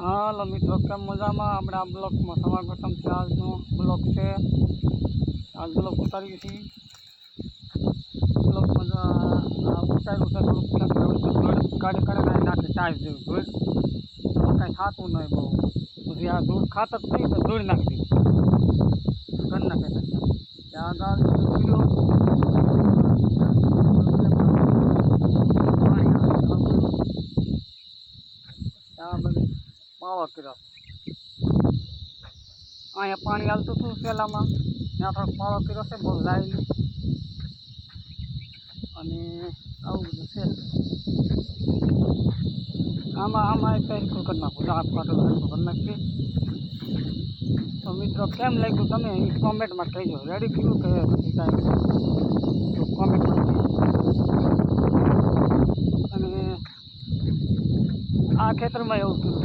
હાલો મિત્રો, કેમ મજામાં? આપણે આ બ્લોકમાં સ્વાગતમ છે. આજનો બ્લોક છે, આ બ્લોક ઉતારીએ છીએ. બ્લોકમાં ઉતાર્યું છે થોડુંક ધૂળ કાઢી કાઢીને નાખે ટાઈસ જેવું ધૂળ, કાંઈ ખાતું નહીં બહુ. પછી આ ધૂળ ખાતર થઈ તો ધૂળ નાખી દીધું ઘર નાખે ત્યાં આગળ પીડ્યો ત્યાં બધું પાવા કર્યો. અહીંયા પાણી હાલતું હતું પહેલાંમાં, ત્યાં થોડોક પાવો કર્યો છે, બહુ લાવેલી. અને આવું બધું છે. આમાં એક કરી નાખું, દાંત કાઢો કરી નાખીએ. તો મિત્રો, કેમ લાગ્યું તમે કોમેન્ટમાં કહેજો. રેડી કર્યું કે પછી કાંઈ કોમેન્ટમાં કહેજો. અને આ ખેતરમાં એવું કર્યું,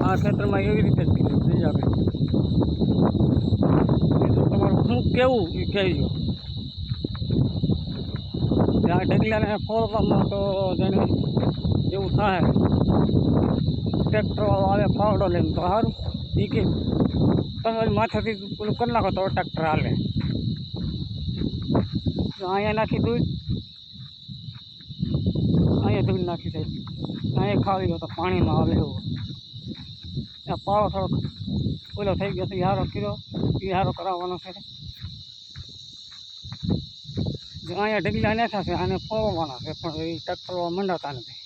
આ ખેતરમાં એવી રીતે જ કર્યું. બીજા કંઈ તમારું શું કેવું એ કહેજો. આ ઢગલાને ફોડવામાં તો જેને એવું થાય, ટ્રેક્ટરવાળો આવે પાવડો લઈને તો સારું. એ કે તમારી માથેથી પેલું કરી નાખો તો ટ્રેક્ટર હાલે. અહીંયા નાખી દૂધ, અહીંયા દૂધ નાખી છે, અહીંયા ખાવી ગયો તો પાણીમાં આવે એવું. ત્યાં પાવો થોડોક ઓલો થઈ ગયો તો એ હારો કર્યો, એ હારો કરાવવાનો છે. અહીંયા ઢગલા નાખ્યા છે, આને ફોડવાના છે, પણ એ ટ્રેક્ટરવાળા મંડાતા નથી.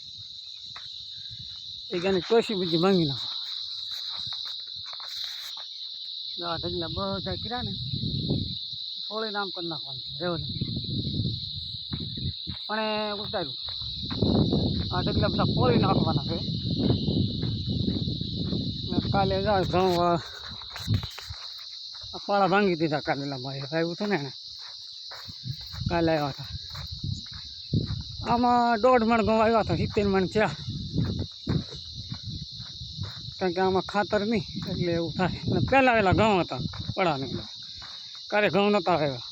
એ એની ટોસી બીજી ભાંગી નાખો. આ ઢગલા બધા કર્યા ને ફોડીને આમ કરી નાખવાનું રહેવું નહીં. પણ એ ઉતાર્યું, આ ઢગલા બધા ફોડી નાખવાના છે. કાલે જાય ઘઉં પાળા ભાંગી દીધા. કાલેલામાં આવ્યું હતું ને એને કાલે આવ્યા હતા. આમાં 1.5 મણ ઘઉં આવ્યા હતા, 70 મણ થયા. કારણ કે આમાં ખાતર નહીં એટલે એવું થાય. અને પહેલાં વહેલા ઘઉં હતા પડા નહીં, કાલે ઘઉં નહોતા આવ્યા.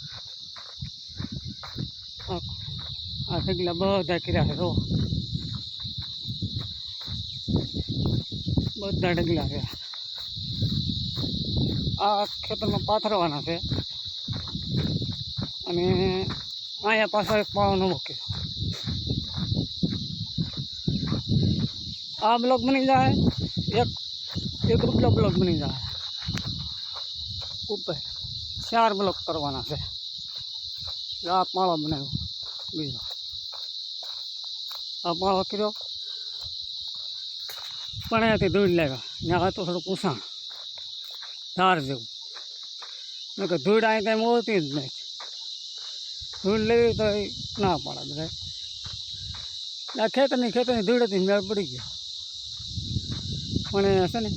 આ ઢગલા બધા કર્યા છે, જો બધા ઢગલા છે. આ ખેતરમાં પાથરવાના છે. અને અહીંયા પાછો એક પાવો નવો કર્યો. આ બ્લોક બની જાય, એક રૂપિયા બ્લોક બની જાય. ઉપર 4 બ્લોક કરવાના છે. આ પાળો બનાવ્યો બીજો, આ પાળો કર્યો. પણ અહીંયાથી ધૂળ લાવ્યા, ત્યાં તો થોડુંક ઉસાણ ધાર જેવું. મેં કે ધૂળ અહીં કંઈ મોતી જ નહીં. ધૂળ લેવી તો ના પાડે બધા. આ ખેતરની ધૂળ હતી, મેળ પડી ગયો. પણ એ છે ને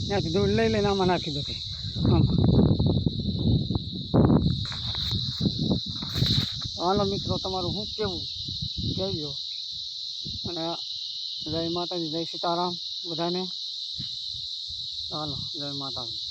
ત્યાંથી ધૂળ લઈ લઈને આમાં નાખી દીધી. આમાં હાલો મિત્રો, તમારું શું કહેવું કહેજો. અને જય માતાજી, જય સીતારામ બધાને. ચાલો, જય માતાજી.